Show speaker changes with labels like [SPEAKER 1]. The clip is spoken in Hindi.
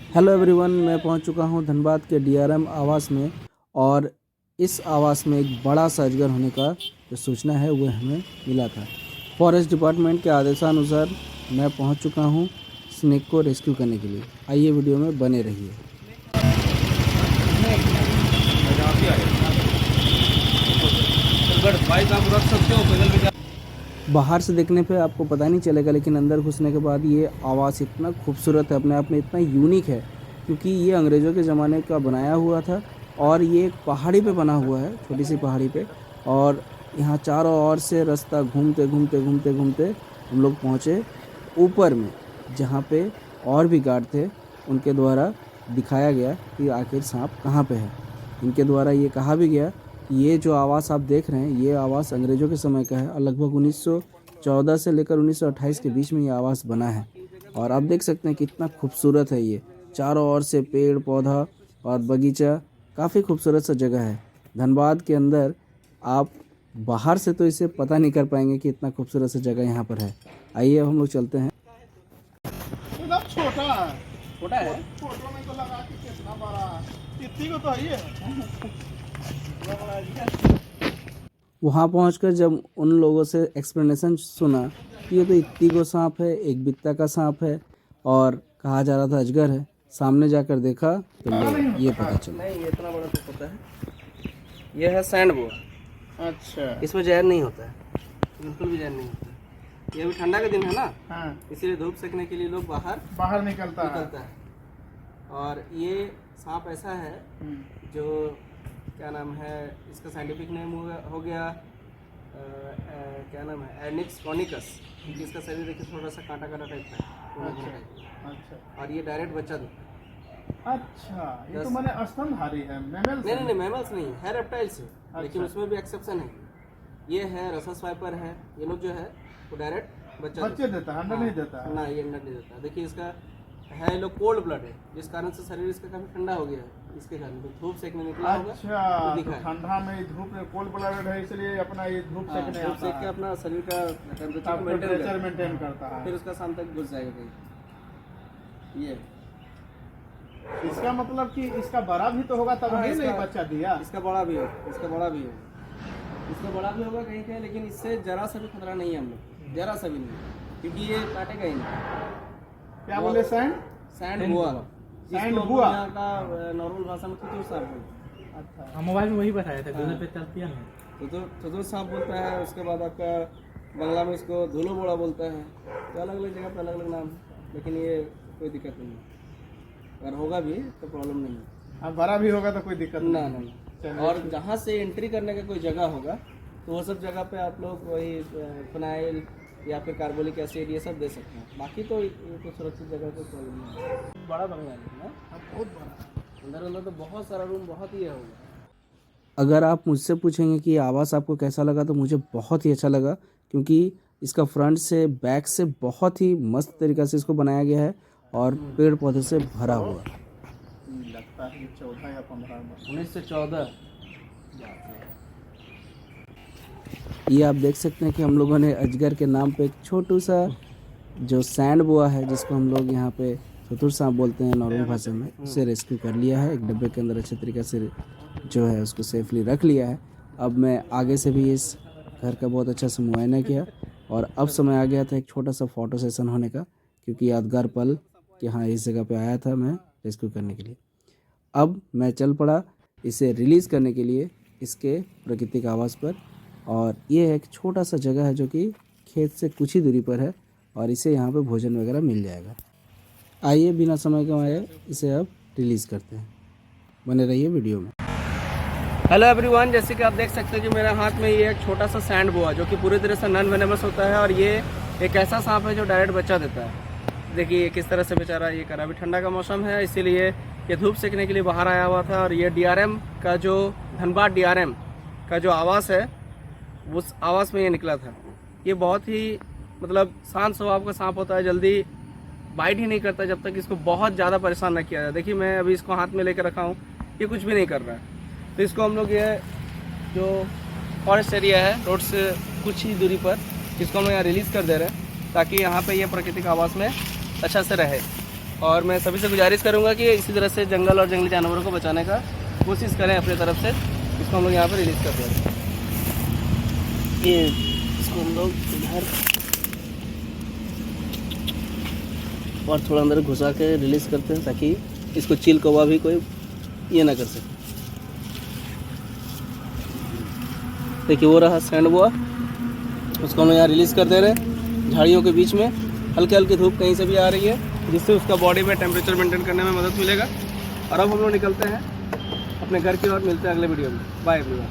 [SPEAKER 1] हेलो एवरीवन, मैं पहुंच चुका हूं धनबाद के डीआरएम आवास में। और इस आवास में एक बड़ा सा अजगर होने का जो सूचना है वो हमें मिला था। फॉरेस्ट डिपार्टमेंट के आदेशानुसार मैं पहुंच चुका हूं स्नेक को रेस्क्यू करने के लिए। आइए वीडियो में बने रहिए। बाहर से देखने पे आपको पता नहीं चलेगा, लेकिन अंदर घुसने के बाद ये आवास इतना खूबसूरत है, अपने आप में इतना यूनिक है, क्योंकि ये अंग्रेज़ों के ज़माने का बनाया हुआ था और ये एक पहाड़ी पे बना हुआ है, छोटी सी पहाड़ी पे। और यहाँ चारों ओर से रास्ता घूमते घूमते घूमते घूमते हम लोग पहुँचे ऊपर में, जहाँ पे और भी गार्ड थे। उनके द्वारा दिखाया गया कि आखिर सांप कहाँ पे है। इनके द्वारा ये कहा भी गया कि ये जो आवास आप देख रहे हैं, ये आवास अंग्रेज़ों के समय का है और लगभग 1914 से लेकर 1928 के बीच में ये आवास बना है। और आप देख सकते हैं कितना खूबसूरत है ये, चारों ओर से पेड़ पौधा और बगीचा, काफ़ी खूबसूरत सा जगह है। धनबाद के अंदर आप बाहर से तो इसे पता नहीं कर पाएंगे कि इतना खूबसूरत सा जगह यहाँ पर है। आइए हम लोग चलते हैं।
[SPEAKER 2] छोटा है,
[SPEAKER 1] छोटा है,
[SPEAKER 2] फोटो में तो लगा कि कितना बड़ा, इतनी को तो है ये।
[SPEAKER 1] वहाँ पहुँचकर जब उन लोगों से एक्सप्लेनेशन सुना कि ये तो इत्ती को सांप है, एक बित्ता का सांप है और कहा जा रहा था अजगर है, सामने जाकर देखा तो ये पता चला।
[SPEAKER 3] नहीं, ये इतना बड़ा तो पता है। ये है सैंड बोआ।
[SPEAKER 2] अच्छा,
[SPEAKER 3] इसमें जहर नहीं होता है, बिल्कुल भी जहर नहीं होता है। ये अभी ठंडा का दिन है ना,
[SPEAKER 2] हाँ,
[SPEAKER 3] इसीलिए धूप सेकने के लिए लोग
[SPEAKER 2] बाहर निकलता
[SPEAKER 3] है। और ये सांप ऐसा है जो क्या नाम है, इसका साइंटिफिक नेम हो गया क्या नाम है, एनिक्स कॉनिकस। इसका शरीर देखिए थोड़ा सा कांटा कांटा टाइप का है।
[SPEAKER 2] अच्छा,
[SPEAKER 3] और ये डायरेक्ट बच्चा देता है।
[SPEAKER 2] अच्छा, ये तो मैंने स्तनधारी है, मैमल्स
[SPEAKER 3] नहीं, मैमल्स नहीं है, रेप्टाइल्स है। लेकिन
[SPEAKER 2] अच्छा।
[SPEAKER 3] उसमें भी एक्सेप्शन है। ये है रसस वाइपर है, ये लोग जो है वो डायरेक्ट
[SPEAKER 2] बच्चे देता है, अंडा नहीं देता है।
[SPEAKER 3] ना, ये अंडा नहीं देता। देखिए इसका है, ये लोग कोल्ड ब्लड है, जिस कारण से शरीर इसका काफी ठंडा हो गया है। इसके कारण तो धूप सेकने निकला होगा।
[SPEAKER 2] अच्छा,
[SPEAKER 3] तो
[SPEAKER 2] तो
[SPEAKER 3] दिखा है।
[SPEAKER 2] ठंडा में धूप में कोल्ड ब्लडेड है, इसलिए अपना ये धूप सेकने
[SPEAKER 3] धूप
[SPEAKER 2] आता
[SPEAKER 3] सेक के
[SPEAKER 2] है,
[SPEAKER 3] अपना शरीर का
[SPEAKER 2] टेम्परेचर मेंटेन करता है।
[SPEAKER 3] फिर उसका शाम तक घुस जाएगा कहीं। ये
[SPEAKER 2] इसका मतलब कि इसका बड़ा भी तो होगा तब
[SPEAKER 3] हाँ,
[SPEAKER 2] ही नहीं
[SPEAKER 3] इसका-
[SPEAKER 2] बच्चा दिया।
[SPEAKER 3] इसका बड़ा भी हो, इसका बड़ा भी होगा कहीं कहीं, लेकिन इससे जरा सा भी खतरा नहीं है हम लोग, जरा सा भी नहीं, क्योंकि ये काटेगा ही नहीं।
[SPEAKER 2] क्या बोले सैंड
[SPEAKER 3] सैंड बुआ,
[SPEAKER 2] सैंड बुआ
[SPEAKER 3] यहाँ का नॉर्मल भाषा में थुतुर सांप बोलते हैं।
[SPEAKER 2] अच्छा,
[SPEAKER 4] हम मोबाइल में वही बताया था,
[SPEAKER 3] हाँ।
[SPEAKER 4] गूगल पे चलती है ना।
[SPEAKER 3] थुतुर सांप बोलता है। उसके बाद आपका बंगला में इसको धुलो बोड़ा बोलता है। तो अलग अलग जगह पे अलग अलग नाम है, लेकिन ये कोई दिक्कत नहीं है। अगर होगा भी तो प्रॉब्लम नहीं है।
[SPEAKER 2] अब बड़ा भी होगा तो कोई दिक्कत
[SPEAKER 3] ना
[SPEAKER 2] नहीं।
[SPEAKER 3] ना।
[SPEAKER 2] चलिए।
[SPEAKER 3] और जहाँ से एंट्री करने का कोई जगह होगा तो वो सब जगह पे आप लोग वही फिनाइल या फिर कार्बोलिक एसिड ये सब दे सकते हैं। बाकी तो ये तो सुरक्षित जगह कोई प्रॉब्लम नहीं है। बड़ा बंगला है ना,
[SPEAKER 2] बहुत बड़ा।
[SPEAKER 3] अंदर तो बहुत सारा रूम, बहुत ही होगा।
[SPEAKER 1] अगर आप मुझसे पूछेंगे कि ये आवास आपको कैसा लगा, तो मुझे बहुत ही अच्छा लगा, क्योंकि इसका फ्रंट से बैक से बहुत ही मस्त तरीक़े से इसको बनाया गया है और पेड़ पौधे से भरा हुआ।
[SPEAKER 2] लगता है 14 या 15 में।
[SPEAKER 3] 1914।
[SPEAKER 1] ये आप देख सकते हैं कि हम लोगों ने अजगर के नाम पे एक छोटू सा जो सैंड बोआ है, जिसको हम लोग यहाँ पे थुतुर सांप बोलते हैं नॉर्मल भाषा में, उसे रेस्क्यू कर लिया है। एक डब्बे के अंदर अच्छे तरीके से जो है उसको सेफली रख लिया है। अब मैं आगे से भी इस घर का बहुत अच्छा से मुआयना किया और अब समय आ गया था एक छोटा सा फ़ोटो सेशन होने का, क्योंकि यादगार पल कि हाँ, इस जगह पे आया था मैं रेस्क्यू करने के लिए। अब मैं चल पड़ा इसे रिलीज़ करने के लिए इसके प्राकृतिक आवास पर। और ये एक छोटा सा जगह है जो कि खेत से कुछ ही दूरी पर है और इसे यहाँ पे भोजन वगैरह मिल जाएगा। आइए बिना समय गंवाए इसे अब रिलीज़ करते हैं। बने रहिए वीडियो में।
[SPEAKER 3] हेलो एवरीवन, जैसे कि आप देख सकते हैं कि मेरे हाथ में ये एक छोटा सा सैंड बोआ जो कि पूरी तरह से नॉन वेनेमस होता है। और ये एक ऐसा सांप है जो डायरेक्ट बच्चा देता है। देखिए किस तरह से बेचारा ये करा। अभी ठंडा का मौसम है, इसीलिए ये धूप सेकने के लिए बाहर आया हुआ था। और ये डीआरएम का जो धनबाद डीआरएम का जो आवास है, उस आवास में ये निकला था। ये बहुत ही मतलब शांत स्वभाव का सांप होता है, जल्दी बाइट ही नहीं करता जब तक इसको बहुत ज़्यादा परेशान ना किया जाए। देखिए मैं अभी इसको हाथ में लेकर रखा हूँ, ये कुछ भी नहीं कर रहा है। तो इसको हम लोग ये जो फॉरेस्ट एरिया है, रोड से कुछ ही दूरी पर, इसको हम लोग यहाँ रिलीज़ कर दे रहे हैं ताकि यहाँ पे ये प्राकृतिक आवास में अच्छा से रहे। और मैं सभी से गुजारिश करूँगा कि इसी तरह से जंगल और जंगली जानवरों को बचाने का कोशिश करें अपनी तरफ से। इसको हम लोग यहाँ पर रिलीज़ कर दें। ये इसको हम लोग इधर और थोड़ा अंदर घुसा के रिलीज़ करते हैं ताकि इसको चील कौवा भी कोई ये ना कर सके। देखिए वो रहा सैंड बोआ, उसको हम यहाँ रिलीज़ कर दे रहे हैं झाड़ियों के बीच में। हल्की हल्की धूप कहीं से भी आ रही है जिससे उसका बॉडी में टेम्परेचर मेंटेन करने में मदद मिलेगा। और अब हम लोग निकलते हैं अपने घर की ओर। मिलते हैं अगले वीडियो में। Bye everyone.